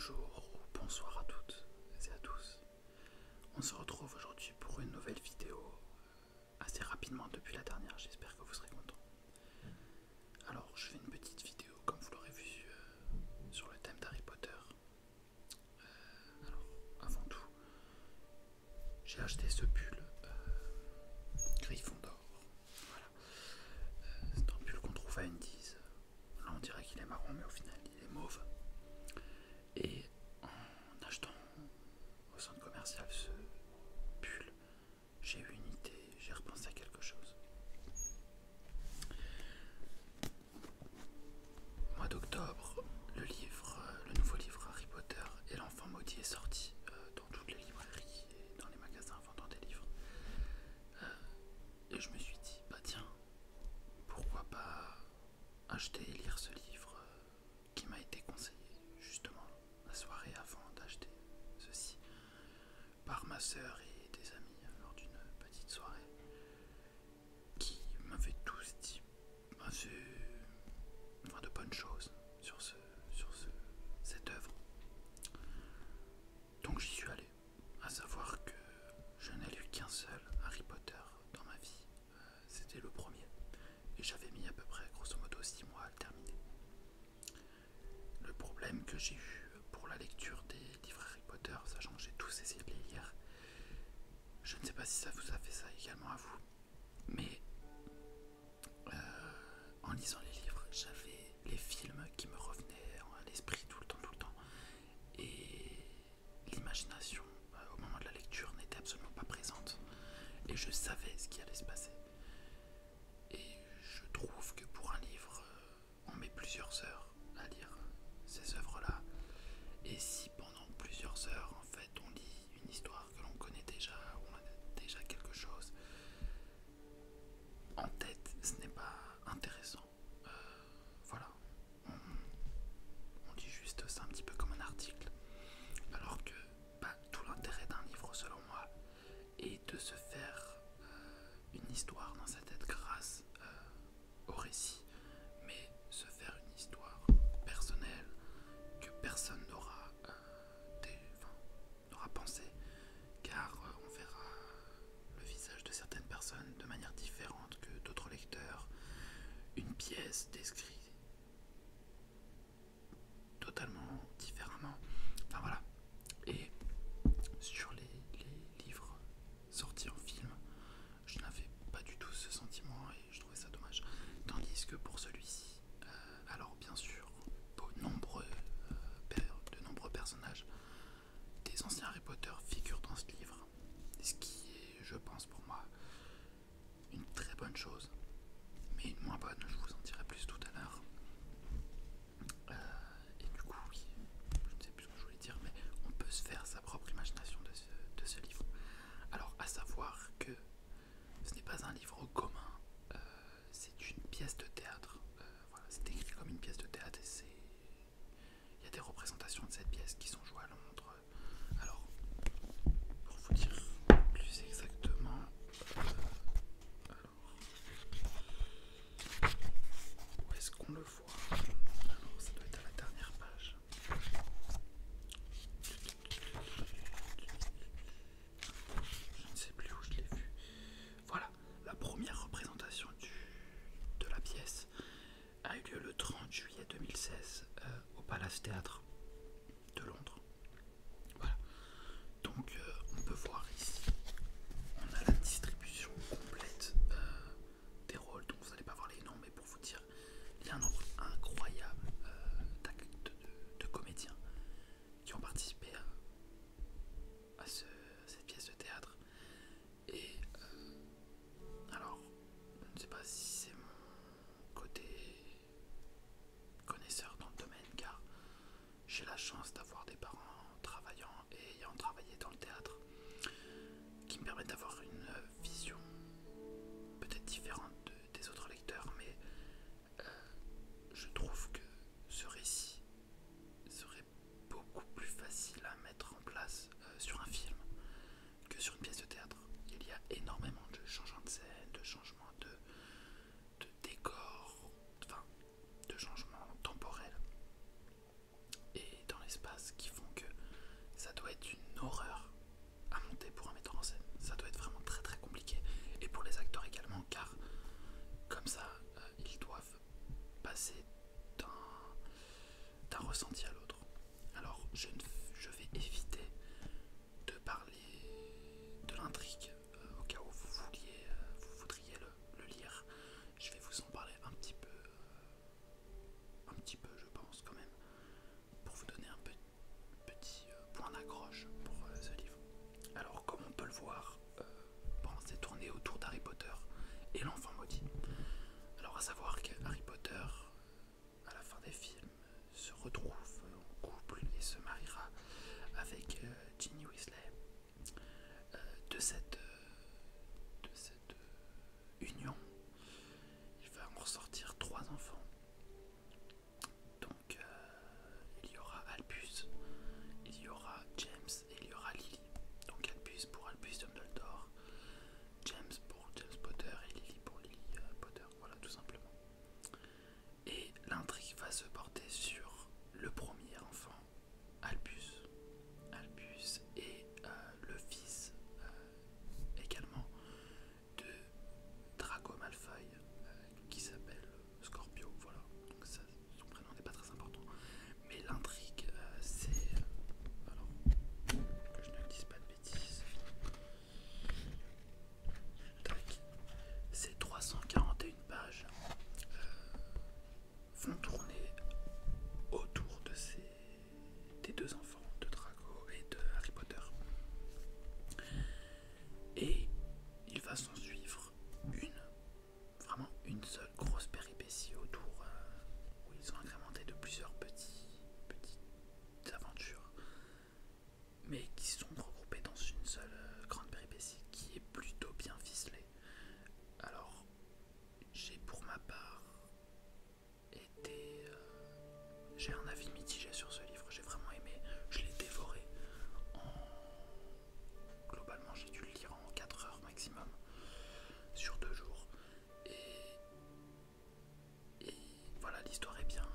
Bonjour ou bonsoir à toutes et à tous. On se retrouve aujourd'hui pour une nouvelle vidéo assez rapidement depuis la dernière, j'espère que vous serez contents. Alors je fais une petite vidéo comme vous l'aurez vu sur le thème d'Harry Potter. Alors avant tout, j'ai acheté ce pull Gryffondor. Voilà. C'est un pull qu'on trouve à Indies. Là on dirait qu'il est marron mais au final il est mauve. Et en achetant au centre commercial ce pull, j'ai eu une idée, j'ai repensé à quelque chose. Au mois d'octobre, le nouveau livre Harry Potter et l'enfant maudit est sorti dans toutes les librairies et dans les magasins vendant des livres. Et je me suis dit, bah tiens, pourquoi pas acheter et lire ce livre qui m'a été conseillé justement la soirée avant d'acheter ceci par ma sœur et des amis lors d'une petite soirée qui m'avaient tous dit de bonnes choses sur cette œuvre. Donc j'y suis allé, à savoir que je n'ai lu qu'un seul Harry Potter dans ma vie, c'était le premier, et j'avais mis à peu près grosso modo 6 mois à le terminer. Le problème que j'ai eu pour la lecture des livres Harry Potter, sachant que j'ai tous essayé de les lire, je ne sais pas si ça vous a fait ça également à vous, mais en lisant les livres, j'avais les films qui me revenaient à l'esprit tout le temps, et l'imagination au moment de la lecture n'était absolument pas présente, et je savais ce qui allait se passer. Et je trouve que pour un livre, on met plusieurs heures à lire ces œuvres-là, et si pendant plusieurs heures, en fait, on lit une histoire que l'on connaît déjà, on a déjà quelque chose en tête, ce n'est pas intéressant. Voilà, on lit juste ça un petit peu comme un article, alors que tout l'intérêt d'un livre, selon moi, est de se faire une histoire dans sa tête grâce au récit, mais se faire une histoire personnelle que personne n'aura pensé, car on verra le visage de certaines personnes de manière différente que d'autres lecteurs, une pièce décrite totalement différemment, enfin voilà. Et sur les livres sortis en film, je n'avais pas du tout ce sentiment et je trouvais ça dommage, tandis que pour celui-ci, alors bien sûr de nombreux personnages des anciens Harry Potter figurent dans ce livre, ce qui est, je pense pour moi, une très bonne chose, mais une moins bonne, je vous en dirai plus tout à l'heure. Et du coup, oui, je ne sais plus ce que je voulais dire, mais on peut se faire sa propre imagination de ce livre. Alors, à savoir que ce n'est pas un livre commun, c'est une pièce de théâtre. Voilà, c'est écrit comme une pièce de théâtre et il y a des représentations de cette pièce qui sont jouées à Londres. Alors, pour vous dire plus exactement, où est-ce qu'on le voit? Alors, ça doit être à la dernière page. Je ne sais plus où je l'ai vu. Voilà, la première représentation de la pièce a eu lieu le 30 juillet 2016 au Palace Théâtre de Londres. Voilà, donc on peut voir ici, on a la distribution complète des rôles, donc vous n'allez pas voir les noms, mais pour vous dire, il y a un le voir pendant ses tournées autour d'Harry Potter et l'enfant maudit. Alors à savoir que Harry Potter, à la fin des films, se retrouve en couple et se mariera avec Ginny Weasley. De cette union, il va en ressortir 3 enfants. Donc il y aura Albus, il y aura James et il y aura Lily. Donc Albus pour Albus Dumbledore, James pour James Potter et Lily pour Lily Potter, voilà tout simplement. Et l'intrigue va se porter sur le premier enfant, Albus. Albus est le fils également de Draco Malfoy qui s'appelle Scorpio, voilà. Donc ça, son prénom n'est pas très important. Mais l'intrigue, c'est... alors, que je ne dise pas de bêtises. Tac. C'est 341 pages vont tourner autour de des 2 enfants, de Draco et de Harry Potter. Et il va s'en suivre vraiment une seule grosse péripétie autour où ils sont agrémentés de plusieurs petites aventures, mais qui sont regroupées dans une seule grande péripétie qui est plutôt bien ficelée. Alors, j'ai pour ma part j'ai un avis mitigé sur ce livre, j'ai vraiment aimé, je l'ai dévoré globalement j'ai dû le lire en 4 heures maximum sur 2 jours et voilà, l'histoire est bien,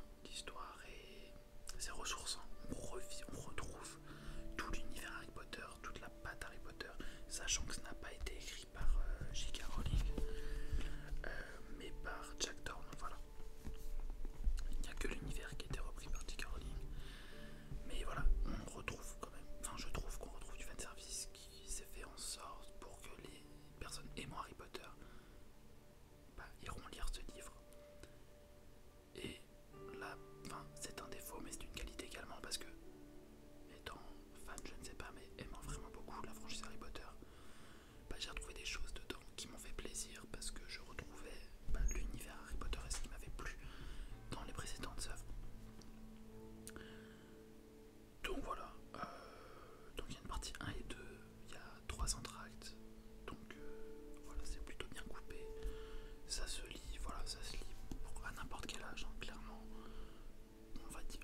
c'est ressourçant, on retrouve tout l'univers Harry Potter, toute la patte Harry Potter, sachant que ça n'a pas été écrit par J.K. Rowling mais par Jack Thorne, voilà. Il n'y a que l'univers qui a été repris par J.K. Rowling, mais voilà, on retrouve quand même, enfin je trouve qu'on retrouve du fanservice qui s'est fait en sorte pour que les personnes aimant Harry Potter iront lire ce livre. Et là, c'est un défaut, mais c'est une qualité également parce que, étant fan, je ne sais pas, mais aimant vraiment beaucoup la franchise Harry Potter, j'ai retrouvé des choses dedans qui m'ont fait plaisir parce que je retrouvais l'univers Harry Potter et ce qui m'avait plu dans les précédentes œuvres. Donc voilà, donc il y a une partie 1 et 2, il y a 3 entr'actes, donc voilà, c'est plutôt bien coupé, ça se lit, voilà, ça se lit à n'importe quel âge, hein, clairement. On va dire,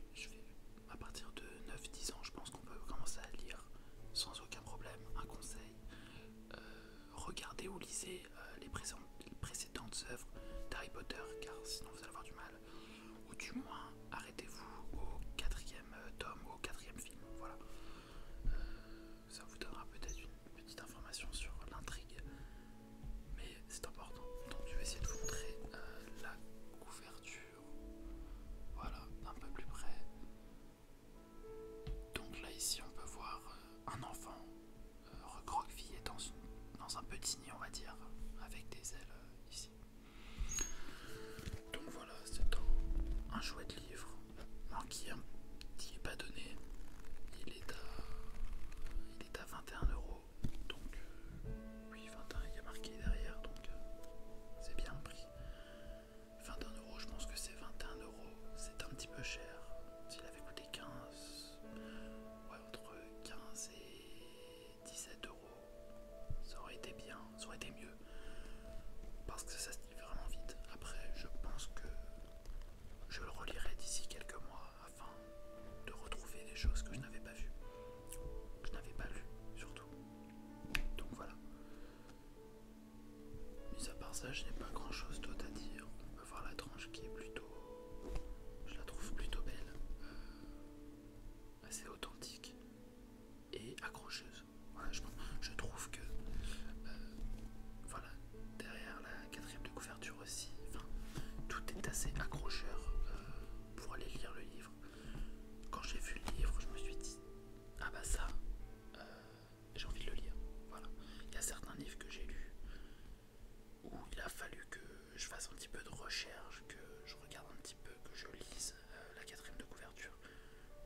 à partir de 9-10 ans, je pense qu'on peut commencer à lire sans aucun problème. Un conseil, regardez ou lisez les précédentes œuvres d'Harry Potter, car sinon vous allez avoir du mal, ou du moins arrêtez-vous au 4e tome ou au 4e film, voilà. Ça vous donnera peut-être une petite information sur l'intrigue, mais c'est important. Donc je vais essayer de vous montrer la couverture, voilà, d'un peu plus près. Donc là ici on peut voir un enfant recroquevillé dans un petit nid, on va dire, avec des ailes ici. Donc voilà, c'est un chouette livre qui est pas donné. Il est à 21 €. Donc oui, 21, il y a marqué derrière, donc c'est bien le prix. 21 €, je pense que c'est 21 €. C'est un petit peu cher. S'il avait coûté 15, ouais, entre 15 et 17 €, ça aurait été bien, ça aurait été mieux. Parce que ça se lit vraiment vite. Après, je pense que je le relirai d'ici quelques mois afin de retrouver des choses que je n'avais pas vues, que je n'avais pas lues surtout. Donc voilà. Mis à part ça, je n'ai pas grand chose d'autre à dire. On peut voir la tranche qui est plutôt, je la trouve plutôt belle, assez authentique et accrocheuse. Voilà, je trouve que voilà, derrière la 4e de couverture aussi, tout est assez accrocheur pour aller lire le livre. Quand j'ai vu le livre, je me suis dit, ah bah ça, j'ai envie de le lire. Voilà. Il y a certains livres que j'ai lus où il a fallu que je fasse un petit peu de recherche, que je regarde un petit peu, que je lise la 4e de couverture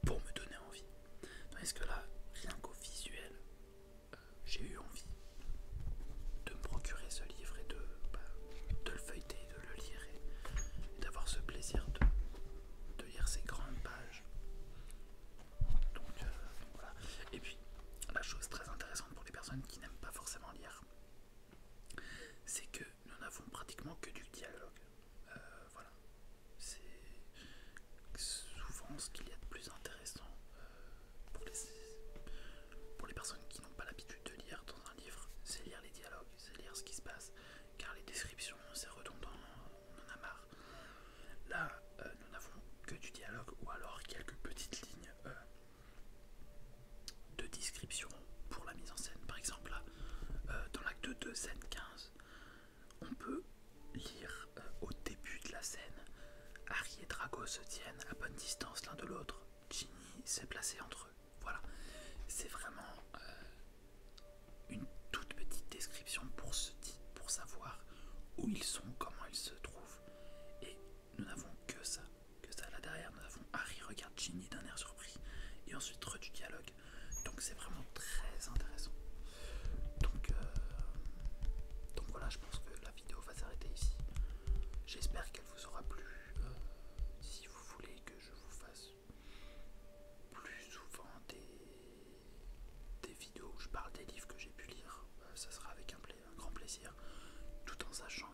pour me donner envie. Tandis que là, rien qu'au visuel, j'ai eu envie. héros se tiennent à bonne distance l'un de l'autre. Ginny s'est placée entre eux. Voilà, c'est vraiment une toute petite description pour savoir où ils sont, comment ils se trouvent. Et nous n'avons que ça là derrière. Nous avons Harry regarde Ginny d'un air surpris et ensuite du dialogue. Donc c'est vraiment très intéressant. Donc voilà, je pense que la vidéo va s'arrêter ici. J'espère qu'elle vous aura plu. Si vous voulez que je vous fasse plus souvent des vidéos où je parle des livres que j'ai pu lire, ça sera avec un grand plaisir, tout en sachant